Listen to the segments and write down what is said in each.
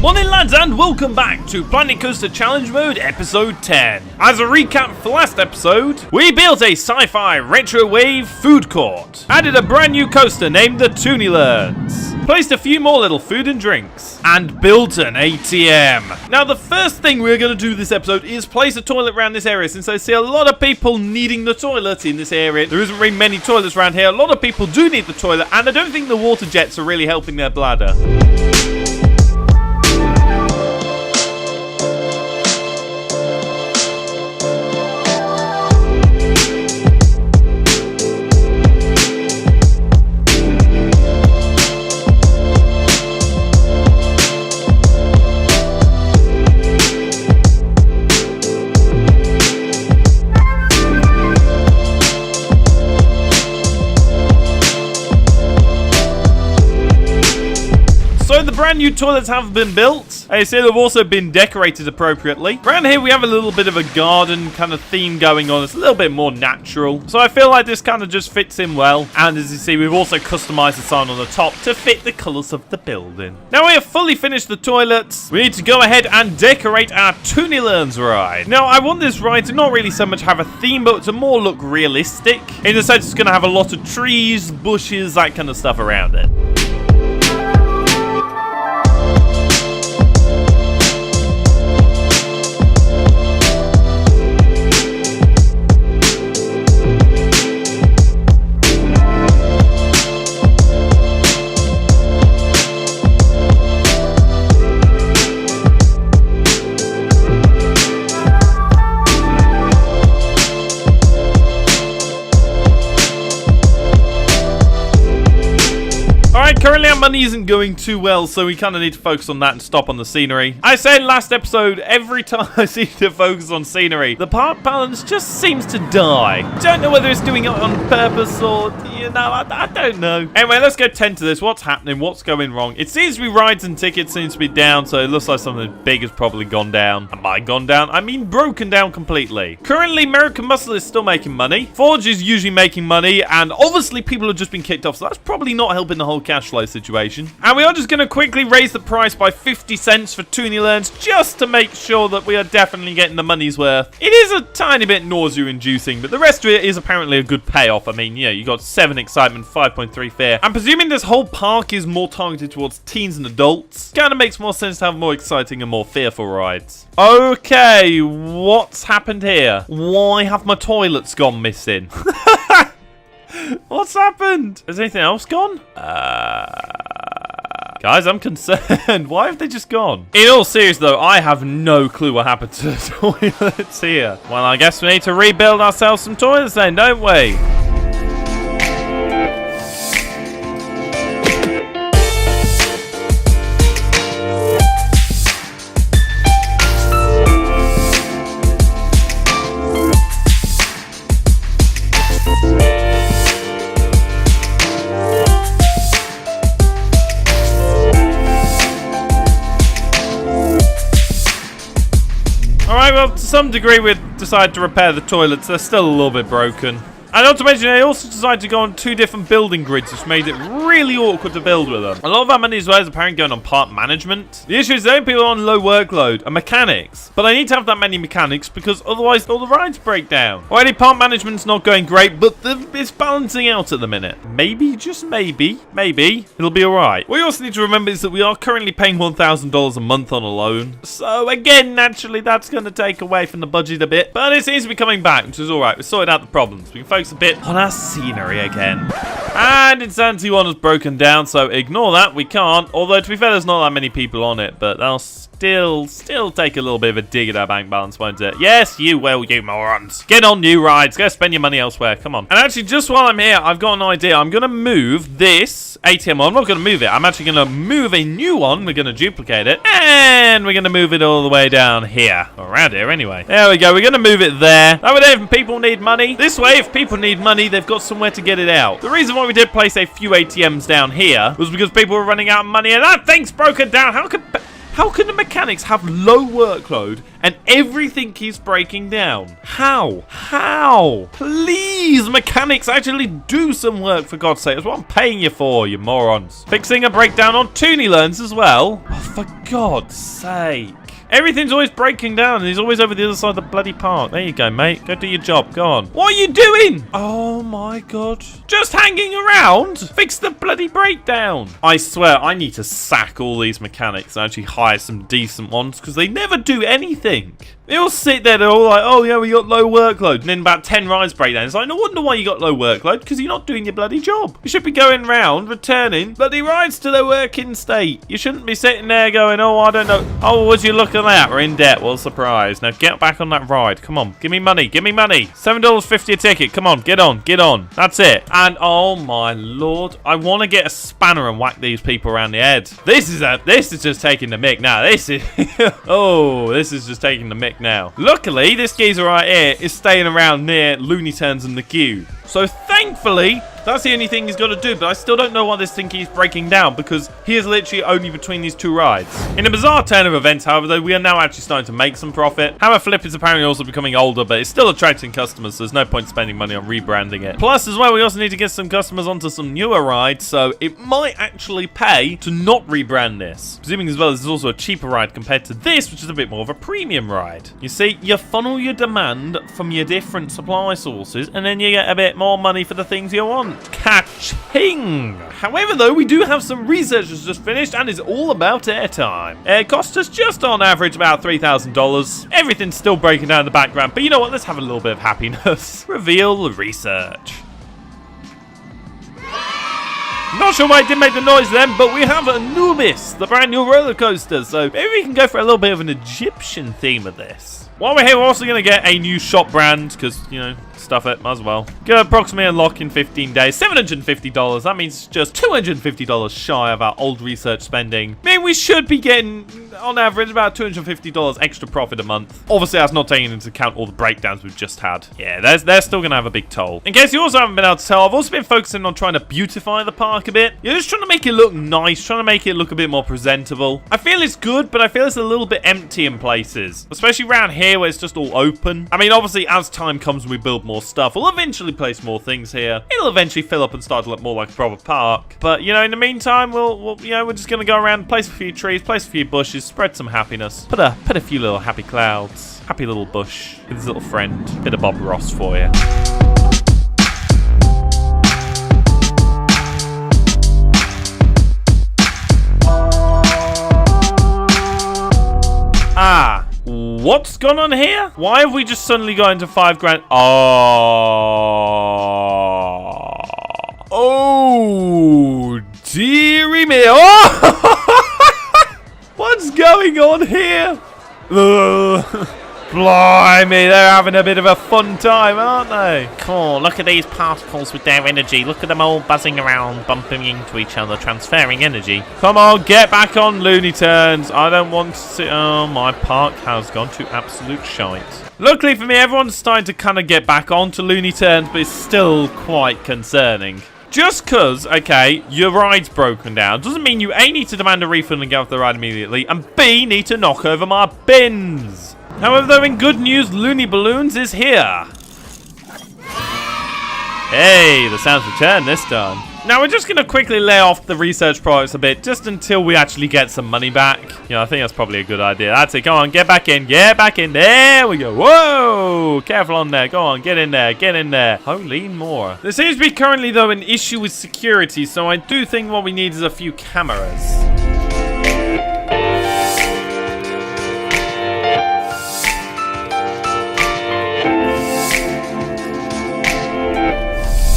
Morning lads and welcome back to Planet Coaster Challenge Mode episode 10. As a recap for last episode, we built a sci-fi retro wave food court, added a brand new coaster named the TONNE, placed a few more little food and drinks, and built an ATM. Now the first thing we're going to do this episode is place a toilet around this area, since I see a lot of people needing the toilet in this area. There isn't very many toilets around here. A lot of people do need the toilet, and I don't think the water jets are really helping their bladder. Brand new toilets have been built. I see they've also been decorated appropriately. Around here we have a little bit of a garden kind of theme going on. It's a little bit more natural. So I feel like this kind of just fits in well. And as you see, we've also customized the sign on the top to fit the colors of the building. Now we have fully finished the toilets. We need to go ahead and decorate our TONNE ride. Now I want this ride to not really so much have a theme, but to more look realistic. In the sense it's going to have a lot of trees, bushes, that kind of stuff around it. Currently our money isn't going too well, so we kind of need to focus on that and stop on the scenery. I said last episode, every time I seem to focus on scenery, the park balance just seems to die. Don't know whether it's doing it on purpose or, you know, I don't know. Anyway, let's get 10 to this. What's happening? What's going wrong? It seems to be rides and tickets seems to be down, so it looks like something big has probably gone down. And by gone down, I mean broken down completely. Currently, American Muscle is still making money. Forge is usually making money, and obviously people have just been kicked off, so that's probably not helping the whole cash flow situation. And we are just going to quickly raise the price by 50 cents for TONNE just to make sure that we are definitely getting the money's worth. It is a tiny bit nausea-inducing, but the rest of it is apparently a good payoff. I mean, yeah, you got 7 excitement, 5.3 fear. I'm presuming this whole park is more targeted towards teens and adults. Kind of makes more sense to have more exciting and more fearful rides. Okay, what's happened here? Why have my toilets gone missing? What's happened? Has anything else gone? Guys, I'm concerned. Why have they just gone? In all seriousness, though, I have no clue what happened to the toilets here. Well, I guess we need to rebuild ourselves some toilets then, don't we? Alright, well, to some degree we've decided to repair the toilets. They're still a little bit broken. And not to mention, they also decided to go on 2 different building grids, which made it really awkward to build with them. A lot of our money as well is apparently going on park management. The issue is the only people on low workload are mechanics. But I need to have that many mechanics because otherwise all the rides break down. Alrighty, park management's not going great, but it's balancing out at the minute. Maybe, just maybe, it'll be alright. What we also need to remember is that we are currently paying $1,000 a month on a loan. So again, naturally, that's going to take away from the budget a bit. But it seems to be coming back, which is alright. We've sorted out the problems. We can focus a bit on our scenery again. And Insanity 1 has broken down, so ignore that. We can't. Although, to be fair, there's not that many people on it, but they'll still take a little bit of a dig at our bank balance, won't it? Yes, you will, you morons. Get on new rides. Go spend your money elsewhere. Come on. And actually, just while I'm here, I've got an idea. I'm going to move this ATM. I'm not going to move it. I'm actually going to move a new one. We're going to duplicate it. And we're going to move it all the way down here. Around here, anyway. There we go. We're going to move it there. That way, if people need money. This way, if people need money, they've got somewhere to get it out. The reason why we did place a few ATMs down here was because people were running out of money, and that thing's broken down. How could How can the mechanics have low workload and everything keeps breaking down? How? How? Please, mechanics, actually do some work, for God's sake. That's what I'm paying you for, you morons. Fixing a breakdown on TONNE learns as well. Oh, for God's sake. Everything's always breaking down and he's always over the other side of the bloody park. There you go, mate. Go do your job. Go on. What are you doing? Oh, my God. Just hanging around? Fix the bloody breakdown. I swear, I need to sack all these mechanics and actually hire some decent ones because they never do anything. They all sit there, they're all like, oh yeah, we got low workload. And then about 10 rides break down. It's like, no wonder why you got low workload, because you're not doing your bloody job. You should be going round, returning bloody rides to their working state. You shouldn't be sitting there going, oh, I don't know. Oh, would you look at that? We're in debt. Well, surprise. Now get back on that ride. Come on, give me money, give me money. $7.50 a ticket. Come on, get on, get on. That's it. And oh my Lord, I want to get a spanner and whack these people around the head. This is just taking the mick now. This is, oh, this is just taking the mick now. Luckily, this geezer right here is staying around near Looney Tunes and the queue. So thankfully, that's the only thing he's got to do. But I still don't know why this thing keeps breaking down, because he is literally only between these two rides. In a bizarre turn of events, however, though, we are now actually starting to make some profit. Hammer Flip is apparently also becoming older, but it's still attracting customers, so there's no point spending money on rebranding it. Plus, as well, we also need to get some customers onto some newer rides, so it might actually pay to not rebrand this. Presuming as well, this is also a cheaper ride compared to this, which is a bit more of a premium ride. You see, you funnel your demand from your different supply sources, and then you get a bit more money for the things you want. Ka-ching! However, though, we do have some research that's just finished, and it's all about airtime. It cost us just on average about $3,000. Everything's still breaking down in the background, but you know what? Let's have a little bit of happiness. Reveal the research. Not sure why it didn't make the noise then, but we have Anubis, the brand new roller coaster, so maybe we can go for a little bit of an Egyptian theme of this. While we're here, we're also going to get a new shop brand, because, you know, stuff it, might as well. Go approximately unlock in 15 days, $750. That means just $250 shy of our old research spending. I mean, we should be getting, on average, about $250 extra profit a month. Obviously, that's not taking into account all the breakdowns we've just had. Yeah, they're still going to have a big toll. In case you also haven't been able to tell, I've also been focusing on trying to beautify the park a bit. You're just trying to make it look nice, trying to make it look a bit more presentable. I feel it's good, but I feel it's a little bit empty in places, especially around here where it's just all open. I mean, obviously, as time comes and we build more stuff, we'll eventually place more things here. It'll eventually fill up and start to look more like a proper park. But, you know, in the meantime, we're just going to go around, place a few trees, place a few bushes, spread some happiness. Put a few little happy clouds. Happy little bush with his little friend. Bit of Bob Ross for you. Ah. What's gone on here? Why have we just suddenly got into $5 grand? Oh, dearie me. Oh, what's going on here? Blimey, they're having a bit of a fun time, aren't they? Cool, look at these particles with their energy. Look at them all buzzing around, bumping into each other, transferring energy. Come on, get back on, Looney Tunes. I don't want to see... Oh, my park has gone to absolute shite. Luckily for me, everyone's starting to kind of get back onto Looney Tunes, but it's still quite concerning. Just because, okay, your ride's broken down doesn't mean you A, need to demand a refund and get off the ride immediately, and B, need to knock over my bins. However, though, in good news, Looney Balloons is here. Hey, the sound's returned this time. Now, we're just going to quickly lay off the research products a bit, just until we actually get some money back. You know, I think that's probably a good idea. That's it. Come on, get back in. Get back in. There we go. Whoa! Careful on there. Go on, get in there. Get in there. Holy more. There seems to be currently, though, an issue with security, so I do think what we need is a few cameras.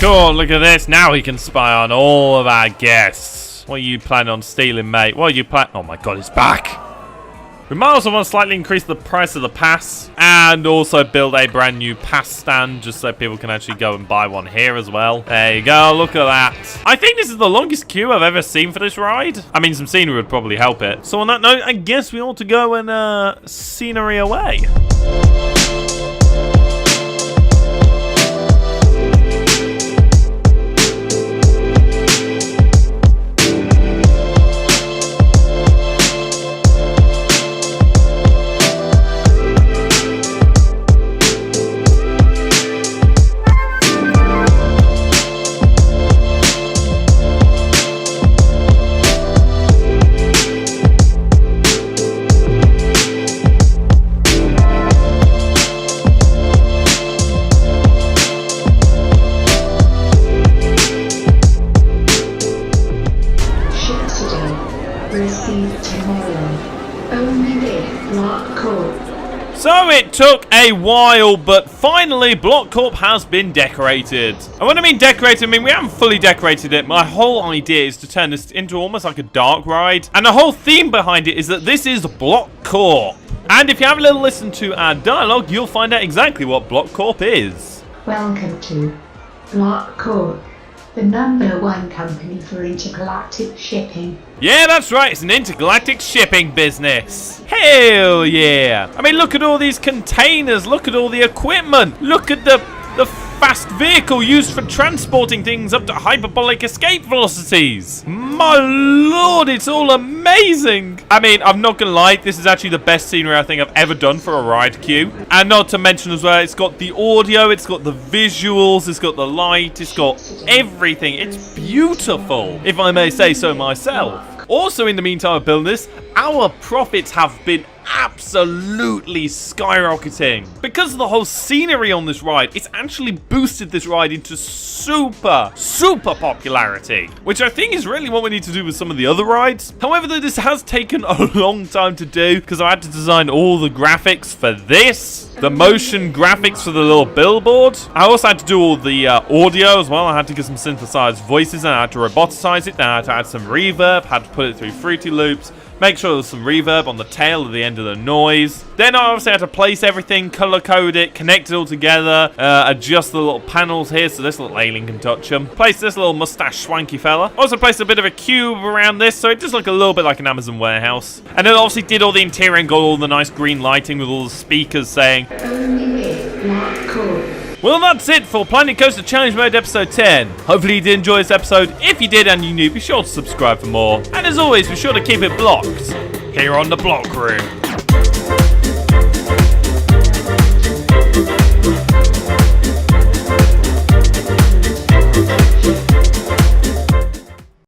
Cool, look at this. Now he can spy on all of our guests. What are you planning on stealing, mate? What are you planning? Oh my god, it's back. We might also want to slightly increase the price of the pass and also build a brand new pass stand just so people can actually go and buy one here as well. There you go, look at that. I think this is the longest queue I've ever seen for this ride. I mean, some scenery would probably help it. So on that note, I guess we ought to go and scenery away. Only with Block Corp. So it took a while, but finally Block Corp has been decorated. And when I mean decorated, I mean we haven't fully decorated it. My whole idea is to turn this into almost like a dark ride. And the whole theme behind it is that this is Block Corp. And if you have a little listen to our dialogue, you'll find out exactly what Block Corp is. Welcome to Block Corp, the #1 company for intergalactic shipping. Yeah, that's right. It's an intergalactic shipping business. Hell yeah. I mean, look at all these containers. Look at all the equipment. Look at the fast vehicle used for transporting things up to hyperbolic escape velocities. My lord, it's all amazing. I mean, I'm not gonna lie, this is actually the best scenery I think I've ever done for a ride queue. And not to mention as well, it's got the audio, it's got the visuals, it's got the light, it's got everything. It's beautiful, if I may say so myself. Also, in the meantime of building this, our profits have been absolutely skyrocketing. Because of the whole scenery on this ride, it's actually boosted this ride into super popularity, which I think is really what we need to do with some of the other rides. However, though, this has taken a long time to do because I had to design all the graphics for this, the motion graphics for the little billboard. I also had to do all the audio as well. I had to get some synthesized voices and I had to roboticize it. Then I had to add some reverb, had to put it through Fruity Loops, make sure there's some reverb on the tail at the end of the noise. Then I obviously had to place everything, color code it, connect it all together, adjust the little panels here so this little alien can touch them. Place this little mustache swanky fella. Also placed a bit of a cube around this so it just looked a little bit like an Amazon warehouse. And then obviously did all the interior and got all the nice green lighting with all the speakers saying, Only with Block Corp. well, that's it for Planet Coaster Challenge Mode episode 10. Hopefully you did enjoy this episode. If you did and you knew, be sure to subscribe for more. And as always, be sure to keep it blocked here on the Block Room.